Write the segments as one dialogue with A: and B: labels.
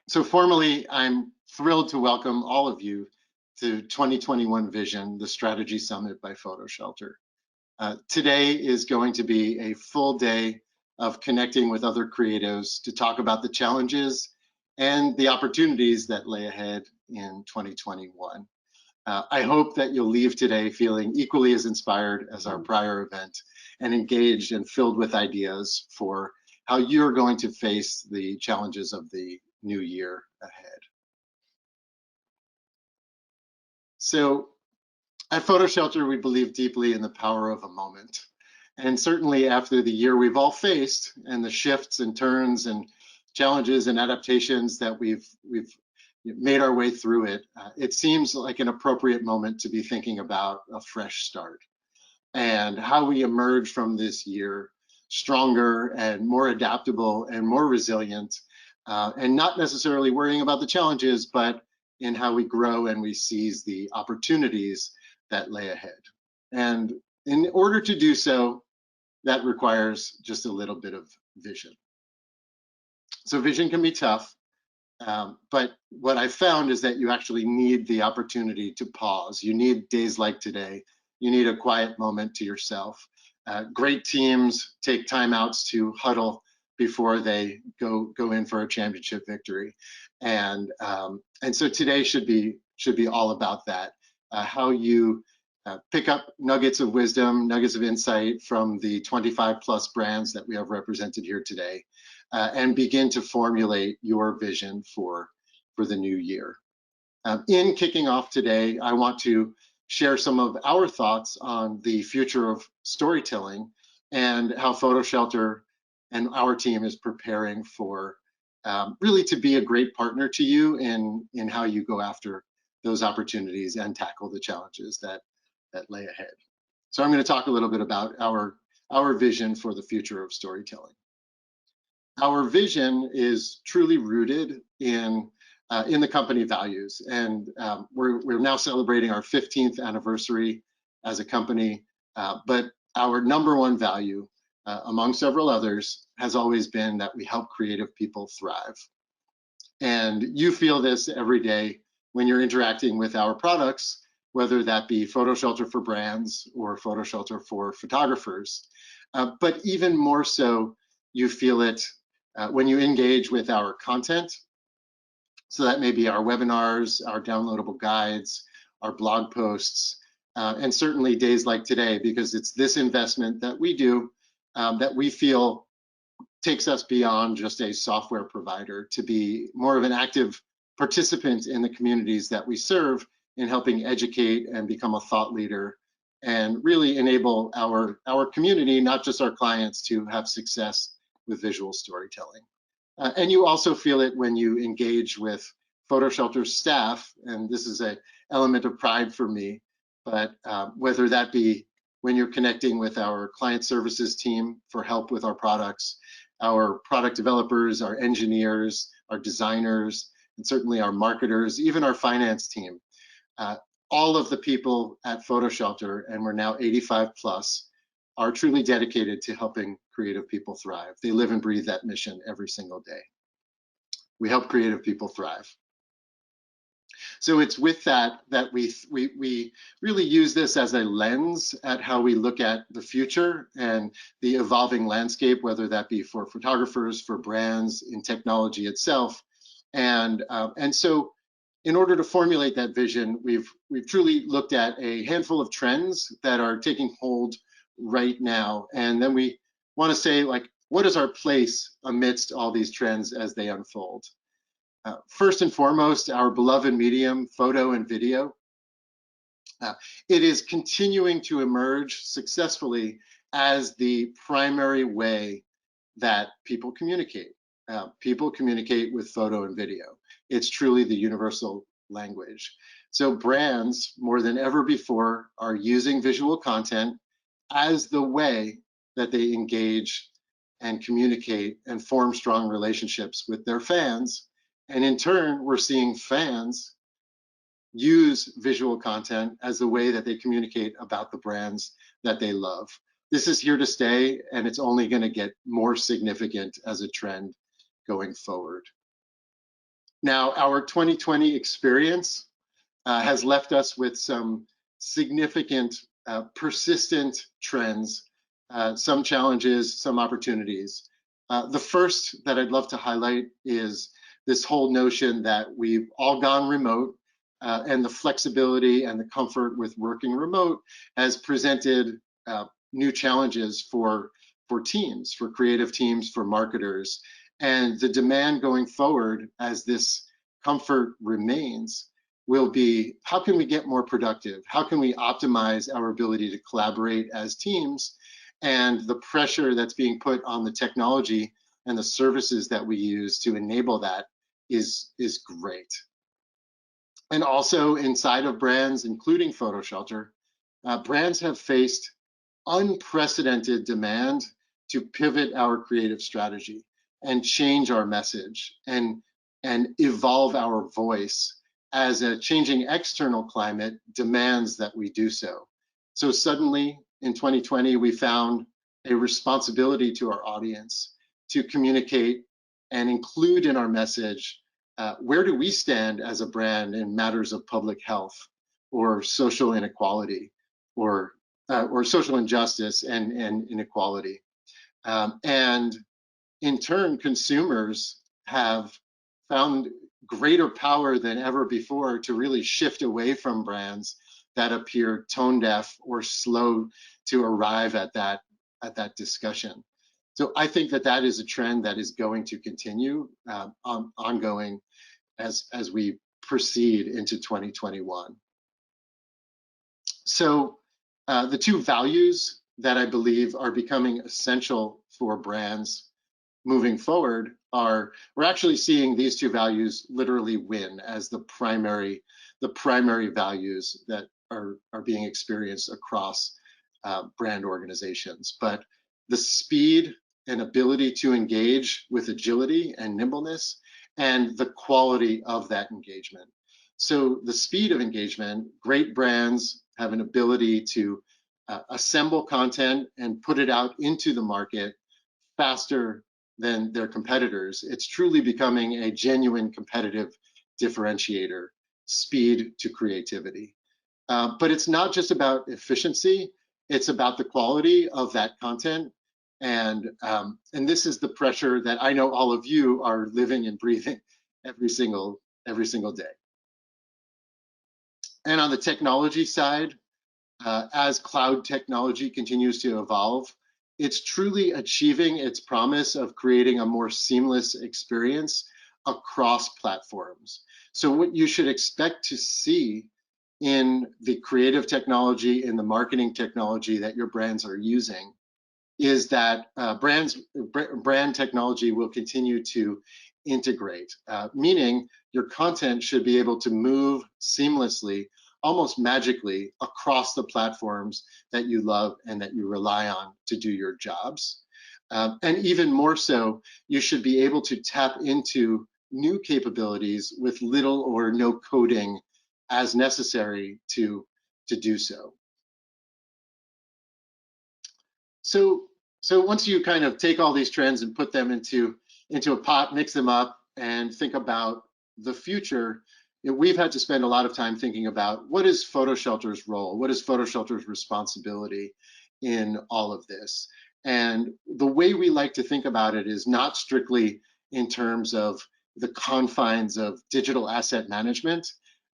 A: So formally, I'm thrilled to welcome all of you to 2021 Vision, the Strategy Summit by PhotoShelter. Today is going to be a full day of connecting with other creatives to talk about the challenges and the opportunities that lay ahead in 2021. I hope that you'll leave today feeling equally as inspired as our prior event and engaged and filled with ideas for how you're going to face the challenges of the new year ahead. So at PhotoShelter, we believe deeply in the power of a moment. And certainly after the year we've all faced and the shifts and turns and challenges and adaptations that we've made our way through it, it seems like an appropriate moment to be thinking about a fresh start and how we emerge from this year stronger and more adaptable and more resilient, and not necessarily worrying about the challenges, but in how we grow and we seize the opportunities that lay ahead. And in order to do so, that requires just a little bit of vision. So vision can be tough, but what I found is that you actually need the opportunity to pause. You need days like today. You need a quiet moment to yourself. Great teams take timeouts to huddle before they go in for a championship victory, and so today should be all about that. How you pick up nuggets of wisdom, nuggets of insight from the 25 plus brands that we have represented here today, and begin to formulate your vision for the new year. In kicking off today, I want to share some of our thoughts on the future of storytelling and how PhotoShelter and our team is preparing for really to be a great partner to you in how you go after those opportunities and tackle the challenges that lay ahead. So I'm going to talk a little bit about our vision for the future of storytelling. Our vision is truly rooted in the company values, and we're now celebrating our 15th anniversary as a company, but our number one value, among several others, has always been that we help creative people thrive. And you feel this every day when you're interacting with our products, whether that be PhotoShelter for brands or PhotoShelter for photographers. But even more so, you feel it when you engage with our content. So that may be our webinars, our downloadable guides, our blog posts, and certainly days like today, because it's this investment that we do that we feel takes us beyond just a software provider to be more of an active participant in the communities that we serve in helping educate and become a thought leader and really enable our community, not just our clients, to have success with visual storytelling. And you also feel it when you engage with PhotoShelter's staff, and this is an element of pride for me, but whether that be when you're connecting with our client services team for help with our products, our product developers, our engineers, our designers, and certainly our marketers, even our finance team. All of the people at PhotoShelter, and we're now 85 plus, are truly dedicated to helping creative people thrive. They live and breathe that mission every single day. We help creative people thrive. So it's with that we really use this as a lens at how we look at the future and the evolving landscape, whether that be for photographers, for brands, in technology itself. And so in order to formulate that vision, we've truly looked at a handful of trends that are taking hold right now. And then we want to say, like, what is our place amidst all these trends as they unfold? First and foremost, our beloved medium, photo and video. It is continuing to emerge successfully as the primary way that people communicate. People communicate with photo and video. It's truly the universal language. So brands, more than ever before, are using visual content as the way that they engage and communicate and form strong relationships with their fans. And in turn, we're seeing fans use visual content as the way that they communicate about the brands that they love. This is here to stay, and it's only going to get more significant as a trend going forward. Now, our 2020 experience has left us with some significant, persistent trends, some challenges, some opportunities. The first that I'd love to highlight is this whole notion that we've all gone remote, and the flexibility and the comfort with working remote has presented new challenges for teams, for creative teams, for marketers. And the demand going forward as this comfort remains will be, how can we get more productive? How can we optimize our ability to collaborate as teams? And the pressure that's being put on the technology and the services that we use to enable that is great. And also inside of brands, including PhotoShelter, brands have faced unprecedented demand to pivot our creative strategy and change our message and evolve our voice as a changing external climate demands that we do so. So suddenly in 2020, we found a responsibility to our audience to communicate and include in our message, where do we stand as a brand in matters of public health or social inequality or social injustice and inequality. And in turn, consumers have found greater power than ever before to really shift away from brands that appear tone deaf or slow to arrive at that discussion. So I think that is a trend that is going to continue ongoing as we proceed into 2021. So the two values that I believe are becoming essential for brands moving forward are, we're actually seeing these two values literally win as the primary values that are being experienced across brand organizations. But the speed and ability to engage with agility and nimbleness, and the quality of that engagement. So the speed of engagement, great brands have an ability to assemble content and put it out into the market faster than their competitors. It's truly becoming a genuine competitive differentiator, speed to creativity. But it's not just about efficiency, it's about the quality of that content. And this is the pressure that I know all of you are living and breathing every single day. And on the technology side, as cloud technology continues to evolve, it's truly achieving its promise of creating a more seamless experience across platforms. So what you should expect to see in the creative technology, in the marketing technology that your brands are using, is that brand technology will continue to integrate, meaning your content should be able to move seamlessly, almost magically, across the platforms that you love and that you rely on to do your jobs. And even more so, you should be able to tap into new capabilities with little or no coding as necessary to do so. So once you kind of take all these trends and put them into a pot, mix them up, and think about the future, we've had to spend a lot of time thinking about, what is PhotoShelter's role? What is PhotoShelter's responsibility in all of this? And the way we like to think about it is not strictly in terms of the confines of digital asset management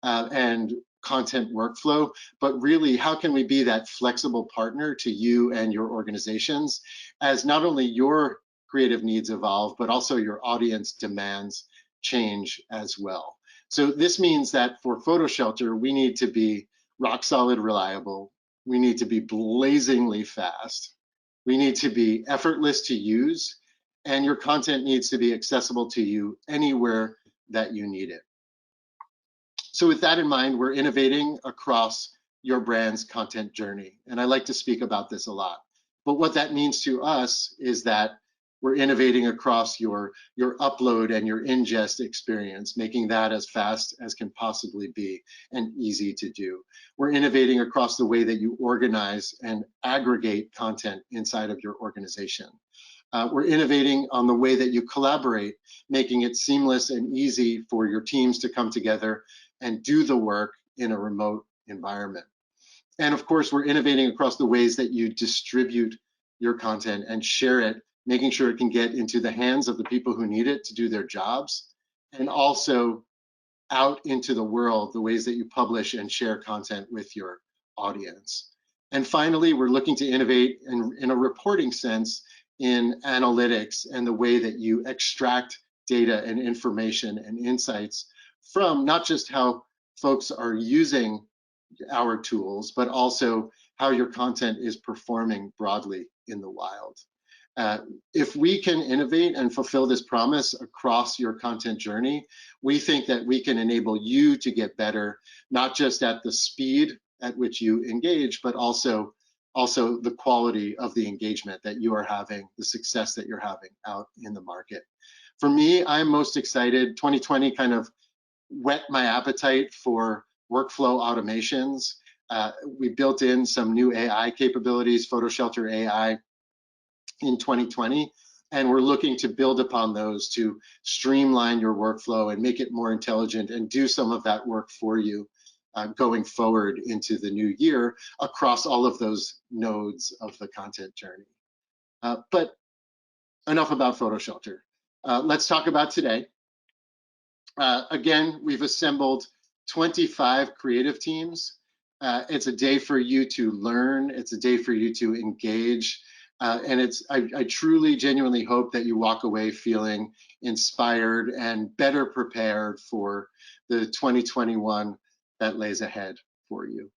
A: and content workflow, but really, how can we be that flexible partner to you and your organizations as not only your creative needs evolve, but also your audience demands change as well. So this means that for PhotoShelter, we need to be rock solid reliable. We need to be blazingly fast. We need to be effortless to use, and your content needs to be accessible to you anywhere that you need it. So with that in mind, we're innovating across your brand's content journey. And I like to speak about this a lot. But what that means to us is that we're innovating across your upload and your ingest experience, making that as fast as can possibly be and easy to do. We're innovating across the way that you organize and aggregate content inside of your organization. We're innovating on the way that you collaborate, making it seamless and easy for your teams to come together and do the work in a remote environment. And of course, we're innovating across the ways that you distribute your content and share it, making sure it can get into the hands of the people who need it to do their jobs, and also out into the world, the ways that you publish and share content with your audience. And finally, we're looking to innovate in a reporting sense in analytics and the way that you extract data and information and insights from not just how folks are using our tools, but also how your content is performing broadly in the wild. Uh, if we can innovate and fulfill this promise across your content journey, we think that we can enable you to get better, not just at the speed at which you engage, but also the quality of the engagement that you are having, the success that you're having out in the market. For me, I'm most excited. 2020 kind of whet my appetite for workflow automations. We built in some new AI capabilities, PhotoShelter AI, in 2020, and we're looking to build upon those to streamline your workflow and make it more intelligent and do some of that work for you going forward into the new year across all of those nodes of the content journey. But enough about PhotoShelter. Let's talk about today. Again, we've assembled 25 creative teams. It's a day for you to learn. It's a day for you to engage. And I truly, genuinely hope that you walk away feeling inspired and better prepared for the 2021 that lays ahead for you.